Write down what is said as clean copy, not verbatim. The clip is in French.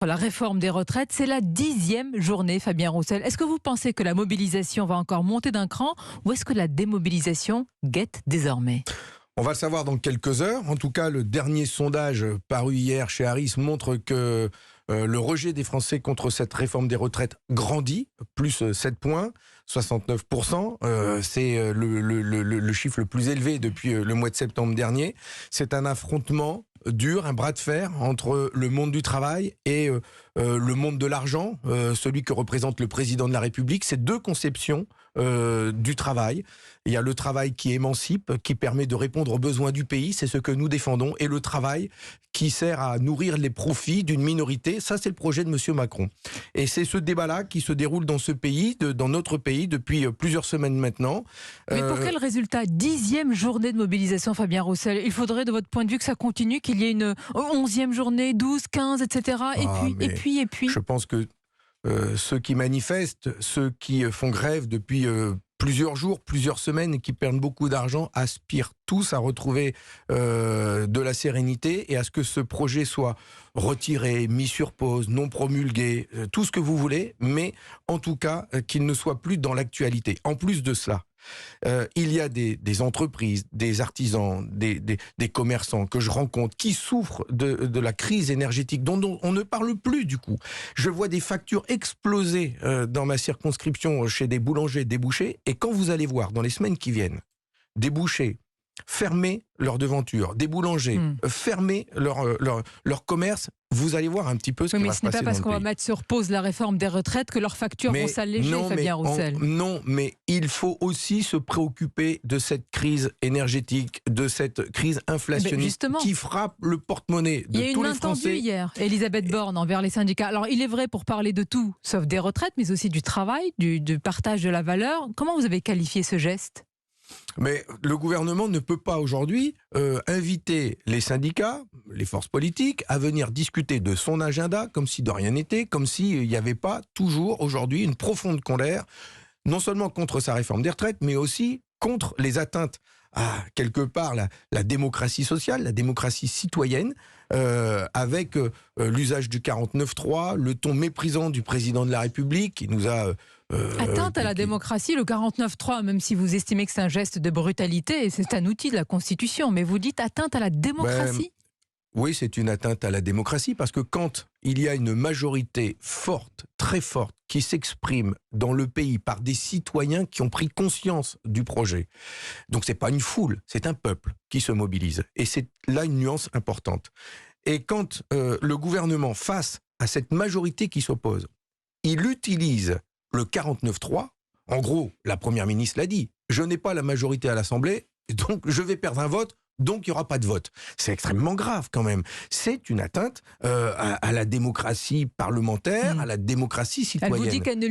La réforme des retraites, c'est la 10e journée, Fabien Roussel. Est-ce que vous pensez que la mobilisation va encore monter d'un cran ou est-ce que la démobilisation guette désormais ? On va le savoir dans quelques heures. En tout cas, le dernier sondage paru hier chez Harris montre que le rejet des Français contre cette réforme des retraites grandit, plus 7 points, 69%. C'est le chiffre le plus élevé depuis le mois de septembre dernier. C'est un affrontement dur, un bras de fer entre le monde du travail et le monde de l'argent, celui que représente le président de la République. C'est deux conceptions du travail. Il y a le travail qui émancipe, qui permet de répondre aux besoins du pays, c'est ce que nous défendons, et le travail qui sert à nourrir les profits d'une minorité, ça c'est le projet de M. Macron. Et c'est ce débat-là qui se déroule dans ce pays, dans notre pays, depuis plusieurs semaines maintenant. Mais pour quel résultat ? 10e journée de mobilisation, Fabien Roussel. Il faudrait, de votre point de vue, que ça continue, qu'il y ait une 11e journée, 12, 15, etc. Et puis. Je pense que ceux qui manifestent, ceux qui font grève depuis plusieurs jours, plusieurs semaines et qui perdent beaucoup d'argent, aspirent tous à retrouver de la sérénité et à ce que ce projet soit retiré, mis sur pause, non promulgué, tout ce que vous voulez, mais en tout cas qu'il ne soit plus dans l'actualité. En plus de cela, il y a des entreprises, des artisans, des commerçants que je rencontre qui souffrent de la crise énergétique dont on ne parle plus du coup. Je vois des factures exploser dans ma circonscription chez des boulangers, des bouchers, et quand vous allez voir dans les semaines qui viennent, des bouchers fermer leurs devantures, des boulangers fermer leur commerce, vous allez voir un petit peu ce qui va se passer dans le pays. Mais ce n'est pas parce qu'on va mettre sur pause la réforme des retraites que leurs factures vont s'alléger, Fabien Roussel. Non, mais il faut aussi se préoccuper de cette crise énergétique, de cette crise inflationniste qui frappe le porte-monnaie de tous les Français. Il y a une intendue hier, Elisabeth Borne, envers les syndicats. Alors, il est vrai pour parler de tout, sauf des retraites, mais aussi du travail, du partage de la valeur. Comment vous avez qualifié ce geste ? Mais le gouvernement ne peut pas aujourd'hui inviter les syndicats, les forces politiques, à venir discuter de son agenda comme si de rien n'était, comme s'il n'y avait pas toujours aujourd'hui une profonde colère, non seulement contre sa réforme des retraites, mais aussi contre les atteintes à, quelque part, la démocratie sociale, la démocratie citoyenne, avec l'usage du 49.3, le ton méprisant du président de la République qui nous a... atteinte à la démocratie, le 49.3, même si vous estimez que c'est un geste de brutalité, c'est un outil de la Constitution, mais vous dites atteinte à la démocratie ? Oui, c'est une atteinte à la démocratie, parce que quand il y a une majorité forte, très forte, qui s'exprime dans le pays par des citoyens qui ont pris conscience du projet, donc c'est pas une foule, c'est un peuple qui se mobilise, et c'est là une nuance importante. Et quand le gouvernement, face à cette majorité qui s'oppose, il utilise le 49.3, en gros, la première ministre l'a dit, je n'ai pas la majorité à l'Assemblée, donc je vais perdre un vote, donc il n'y aura pas de vote. C'est extrêmement grave quand même. C'est une atteinte à la démocratie parlementaire, à la démocratie citoyenne. Elle vous dit qu'elle ne